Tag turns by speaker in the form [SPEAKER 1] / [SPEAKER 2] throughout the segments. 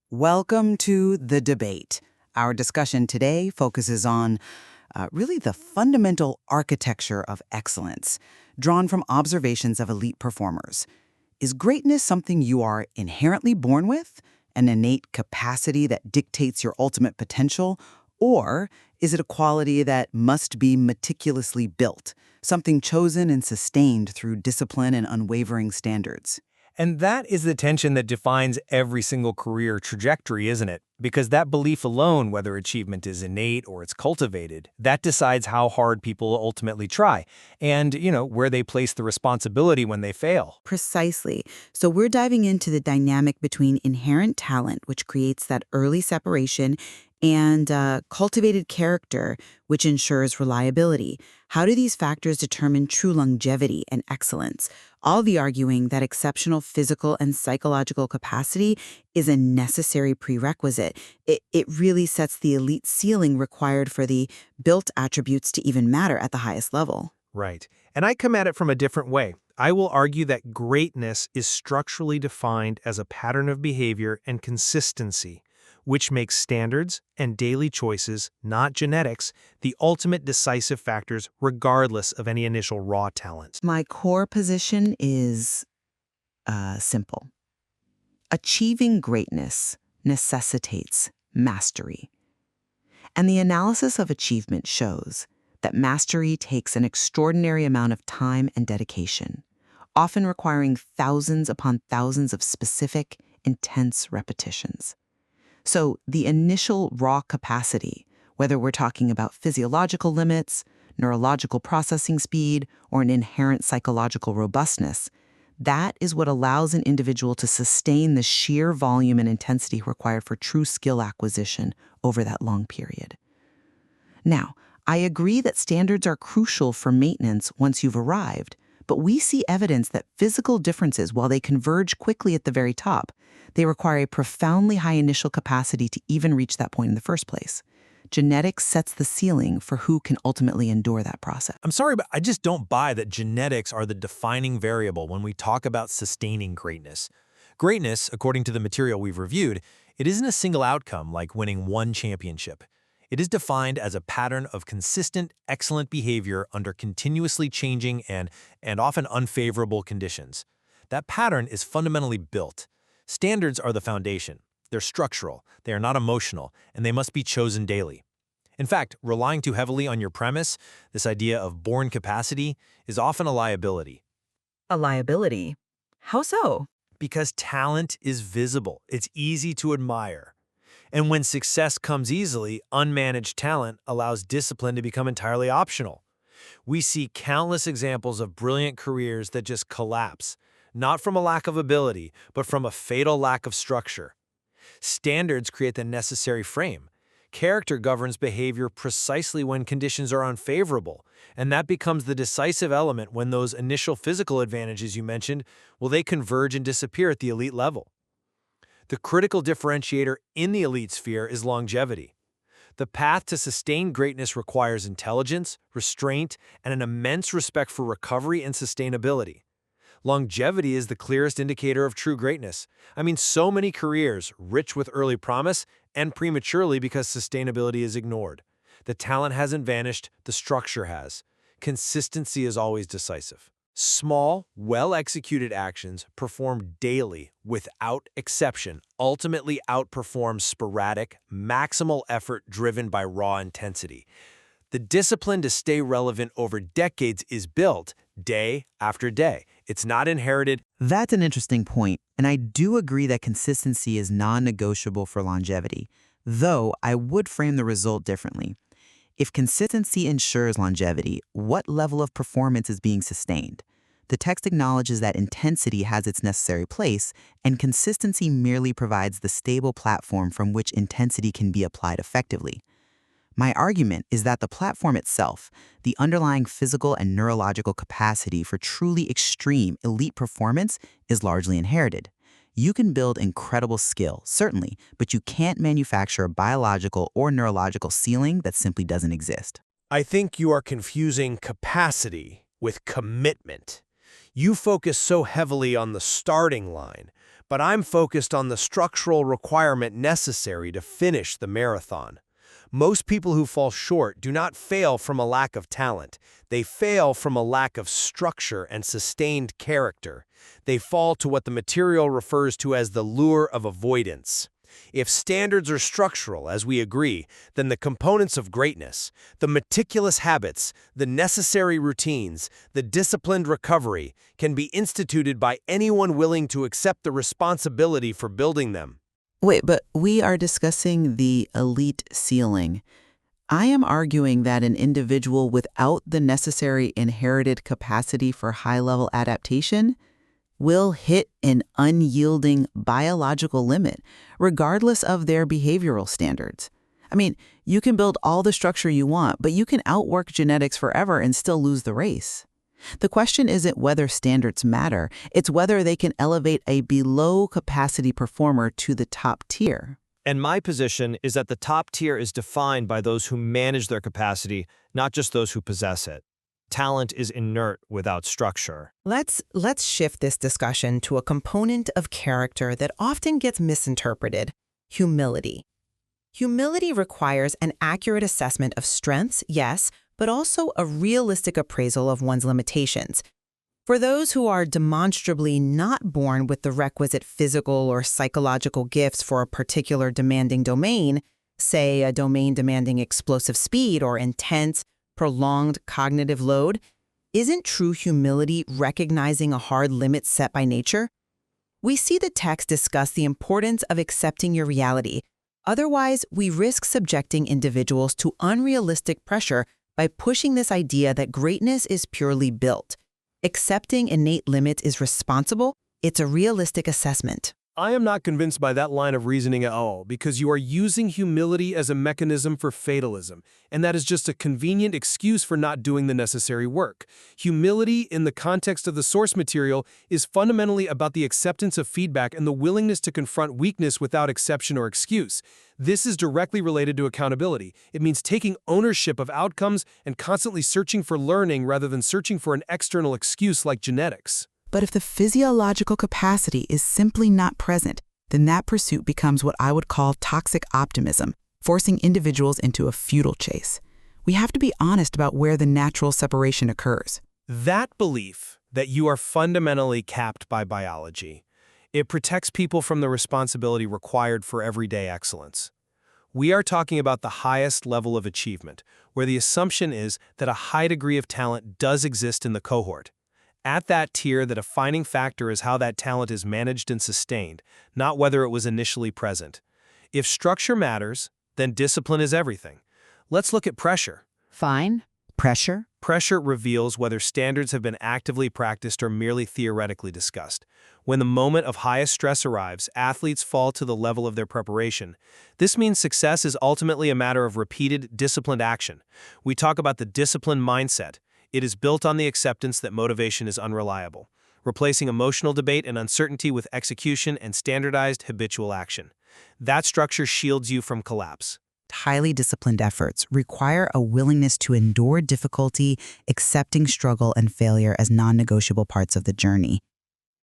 [SPEAKER 1] Welcome to The Debate. Our discussion today focuses on really the fundamental architecture of excellence, drawn from observations of elite performers. Is greatness something you are inherently born with, an innate capacity that dictates your ultimate potential, or is it a quality that must be meticulously built, something chosen and sustained through discipline and unwavering standards?
[SPEAKER 2] And that is the tension that defines every single career trajectory, isn't it? Because that belief alone, whether achievement is innate or it's cultivated, that decides how hard people ultimately try and, where they place the responsibility when they fail.
[SPEAKER 3] Precisely. So we're diving into the dynamic between inherent talent, which creates that early separation, and cultivated character, which ensures reliability. How do these factors determine true longevity and excellence? All the arguing that exceptional physical and psychological capacity is a necessary prerequisite. It really sets the elite ceiling required for the built attributes to even matter at the highest level.
[SPEAKER 2] Right. And I come at it from a different way. I will argue that greatness is structurally defined as a pattern of behavior and consistency, which makes standards and daily choices, not genetics, the ultimate decisive factors regardless of any initial raw talent.
[SPEAKER 3] My core position is simple. Achieving greatness necessitates mastery. And the analysis of achievement shows that mastery takes an extraordinary amount of time and dedication, often requiring thousands upon thousands of specific, intense repetitions. So the initial raw capacity, whether we're talking about physiological limits, neurological processing speed, or an inherent psychological robustness, that is what allows an individual to sustain the sheer volume and intensity required for true skill acquisition over that long period. Now, I agree that standards are crucial for maintenance once you've arrived, but we see evidence that physical differences, while they converge quickly at the very top, they require a profoundly high initial capacity to even reach that point in the first place. Genetics sets the ceiling for who can ultimately endure that process.
[SPEAKER 2] I'm sorry, but I just don't buy that genetics are the defining variable when we talk about sustaining greatness. Greatness, according to the material we've reviewed, it isn't a single outcome like winning one championship. It is defined as a pattern of consistent, excellent behavior under continuously changing and often unfavorable conditions. That pattern is fundamentally built. Standards are the foundation. They're structural, they are not emotional, and they must be chosen daily. In fact, relying too heavily on your premise, this idea of born capacity, is often a liability.
[SPEAKER 3] A liability? How so?
[SPEAKER 2] Because talent is visible, it's easy to admire. And when success comes easily, unmanaged talent allows discipline to become entirely optional. We see countless examples of brilliant careers that just collapse, not from a lack of ability, but from a fatal lack of structure. Standards create the necessary frame. Character governs behavior precisely when conditions are unfavorable, and that becomes the decisive element when those initial physical advantages you mentioned, well, they converge and disappear at the elite level. The critical differentiator in the elite sphere is longevity. The path to sustained greatness requires intelligence, restraint, and an immense respect for recovery and sustainability. Longevity is the clearest indicator of true greatness. I mean, so many careers, rich with early promise, end prematurely because sustainability is ignored. The talent hasn't vanished, the structure has. Consistency is always decisive. Small, well-executed actions performed daily without exception ultimately outperform sporadic, maximal effort driven by raw intensity. The discipline to stay relevant over decades is built day after day. It's not inherited.
[SPEAKER 1] That's an interesting point, and I do agree that consistency is non-negotiable for longevity, though I would frame the result differently. If consistency ensures longevity, what level of performance is being sustained? The text acknowledges that intensity has its necessary place, and consistency merely provides the stable platform from which intensity can be applied effectively. My argument is that the platform itself, the underlying physical and neurological capacity for truly extreme, elite performance, is largely inherited. You can build incredible skill, certainly, but you can't manufacture a biological or neurological ceiling that simply doesn't exist.
[SPEAKER 2] I think you are confusing capacity with commitment. You focus so heavily on the starting line, but I'm focused on the structural requirement necessary to finish the marathon. Most people who fall short do not fail from a lack of talent. They fail from a lack of structure and sustained character. They fall to what the material refers to as the lure of avoidance. If standards are structural, as we agree, then the components of greatness, the meticulous habits, the necessary routines, the disciplined recovery, can be instituted by anyone willing to accept the responsibility for building them.
[SPEAKER 3] Wait, but we are discussing the elite ceiling. I am arguing that an individual without the necessary inherited capacity for high-level adaptation will hit an unyielding biological limit, regardless of their behavioral standards. I mean, you can build all the structure you want, but you can outwork genetics forever and still lose the race. The question isn't whether standards matter, it's whether they can elevate a below-capacity performer to the top tier.
[SPEAKER 2] And my position is that the top tier is defined by those who manage their capacity, not just those who possess it. Talent is inert without structure.
[SPEAKER 4] Let's shift this discussion to a component of character that often gets misinterpreted: humility. Humility requires an accurate assessment of strengths, yes, but also a realistic appraisal of one's limitations. For those who are demonstrably not born with the requisite physical or psychological gifts for a particular demanding domain, say a domain demanding explosive speed or intense, prolonged cognitive load, isn't true humility recognizing a hard limit set by nature? We see the text discuss the importance of accepting your reality. Otherwise, we risk subjecting individuals to unrealistic pressure by pushing this idea that greatness is purely built. Accepting innate limits is responsible, it's a realistic assessment.
[SPEAKER 5] I am not convinced by that line of reasoning at all, because you are using humility as a mechanism for fatalism, and that is just a convenient excuse for not doing the necessary work. Humility, in the context of the source material, is fundamentally about the acceptance of feedback and the willingness to confront weakness without exception or excuse. This is directly related to accountability. It means taking ownership of outcomes and constantly searching for learning rather than searching for an external excuse like genetics.
[SPEAKER 3] But if the physiological capacity is simply not present, then that pursuit becomes what I would call toxic optimism, forcing individuals into a futile chase. We have to be honest about where the natural separation occurs.
[SPEAKER 5] That belief that you are fundamentally capped by biology, it protects people from the responsibility required for everyday excellence. We are talking about the highest level of achievement, where the assumption is that a high degree of talent does exist in the cohort. At that tier, the defining factor is how that talent is managed and sustained, not whether it was initially present. If structure matters, then discipline is everything. Let's look at pressure.
[SPEAKER 3] Fine. Pressure?
[SPEAKER 2] Pressure reveals whether standards have been actively practiced or merely theoretically discussed. When the moment of highest stress arrives, athletes fall to the level of their preparation. This means success is ultimately a matter of repeated, disciplined action. We talk about the disciplined mindset. It is built on the acceptance that motivation is unreliable, replacing emotional debate and uncertainty with execution and standardized habitual action. That structure shields you from collapse.
[SPEAKER 3] Highly disciplined efforts require a willingness to endure difficulty, accepting struggle and failure as non-negotiable parts of the journey.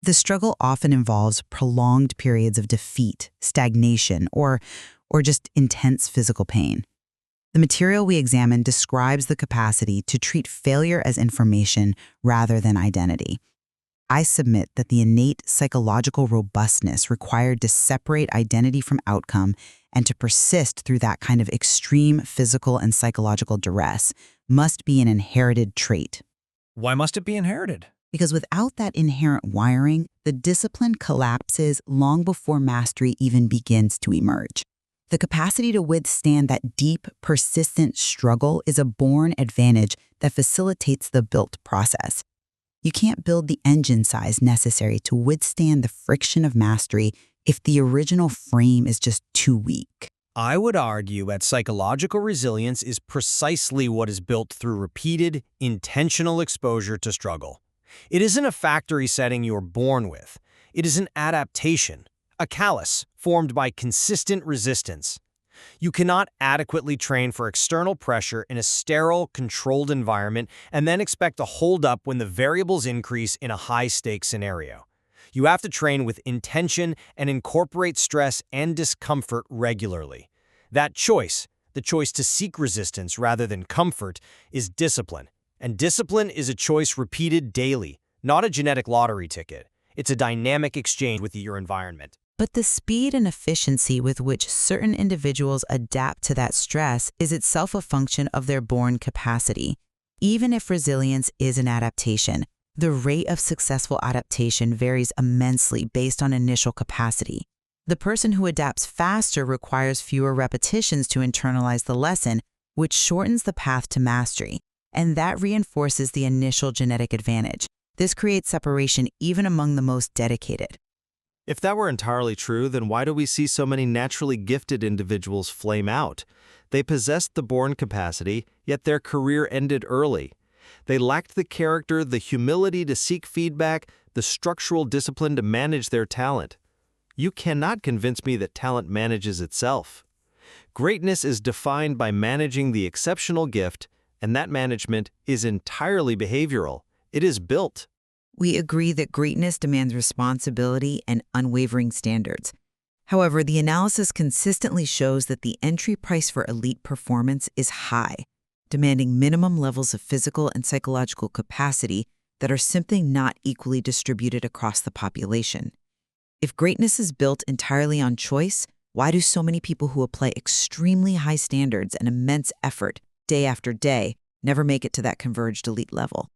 [SPEAKER 3] The struggle often involves prolonged periods of defeat, stagnation, or just intense physical pain. The material we examine describes the capacity to treat failure as information rather than identity. I submit that the innate psychological robustness required to separate identity from outcome and to persist through that kind of extreme physical and psychological duress must be an inherited trait.
[SPEAKER 6] Why must it be inherited?
[SPEAKER 3] Because without that inherent wiring, the discipline collapses long before mastery even begins to emerge. The capacity to withstand that deep, persistent struggle is a born advantage that facilitates the built process. You can't build the engine size necessary to withstand the friction of mastery if the original frame is just too weak.
[SPEAKER 6] I would argue that psychological resilience is precisely what is built through repeated, intentional exposure to struggle. It isn't a factory setting you're born with. It is an adaptation, a callus formed by consistent resistance. You cannot adequately train for external pressure in a sterile, controlled environment and then expect to hold up when the variables increase in a high-stakes scenario. You have to train with intention and incorporate stress and discomfort regularly. That choice, the choice to seek resistance rather than comfort, is discipline. And discipline is a choice repeated daily, not a genetic lottery ticket. It's a dynamic exchange with your environment.
[SPEAKER 3] But the speed and efficiency with which certain individuals adapt to that stress is itself a function of their born capacity. Even if resilience is an adaptation, the rate of successful adaptation varies immensely based on initial capacity. The person who adapts faster requires fewer repetitions to internalize the lesson, which shortens the path to mastery, and that reinforces the initial genetic advantage. This creates separation even among the most dedicated.
[SPEAKER 5] If that were entirely true, then why do we see so many naturally gifted individuals flame out? They possessed the born capacity, yet their career ended early. They lacked the character, the humility to seek feedback, the structural discipline to manage their talent. You cannot convince me that talent manages itself. Greatness is defined by managing the exceptional gift, and that management is entirely behavioral. It is built.
[SPEAKER 3] We agree that greatness demands responsibility and unwavering standards. However, the analysis consistently shows that the entry price for elite performance is high, demanding minimum levels of physical and psychological capacity that are simply not equally distributed across the population. If greatness is built entirely on choice, why do so many people who apply extremely high standards and immense effort day after day never make it to that converged elite level?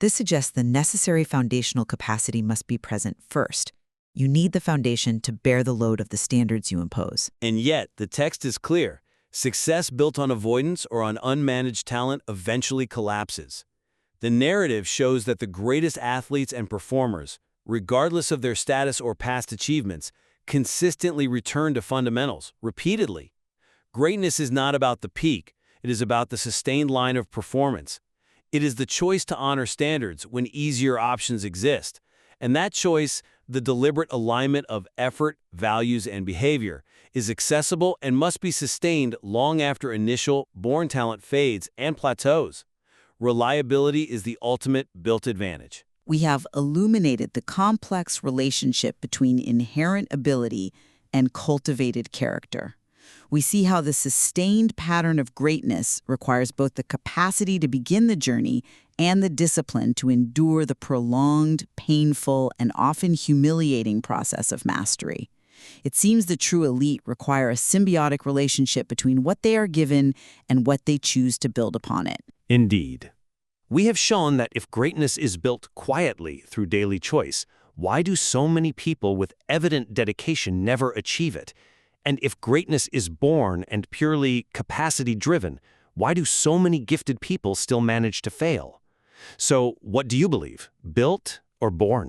[SPEAKER 3] This suggests the necessary foundational capacity must be present first. You need the foundation to bear the load of the standards you impose.
[SPEAKER 5] And yet, the text is clear. Success built on avoidance or on unmanaged talent eventually collapses. The narrative shows that the greatest athletes and performers, regardless of their status or past achievements, consistently return to fundamentals, repeatedly. Greatness is not about the peak. It is about the sustained line of performance. It is the choice to honor standards when easier options exist. And that choice, the deliberate alignment of effort, values, and behavior, is accessible and must be sustained long after initial born talent fades and plateaus. Reliability is the ultimate built advantage.
[SPEAKER 3] We have illuminated the complex relationship between inherent ability and cultivated character. We see how the sustained pattern of greatness requires both the capacity to begin the journey and the discipline to endure the prolonged, painful, and often humiliating process of mastery. It seems the true elite require a symbiotic relationship between what they are given and what they choose to build upon it.
[SPEAKER 5] Indeed. We have shown that if greatness is built quietly through daily choice, why do so many people with evident dedication never achieve it? And if greatness is born and purely capacity-driven, why do so many gifted people still manage to fail? So, what do you believe, built or born?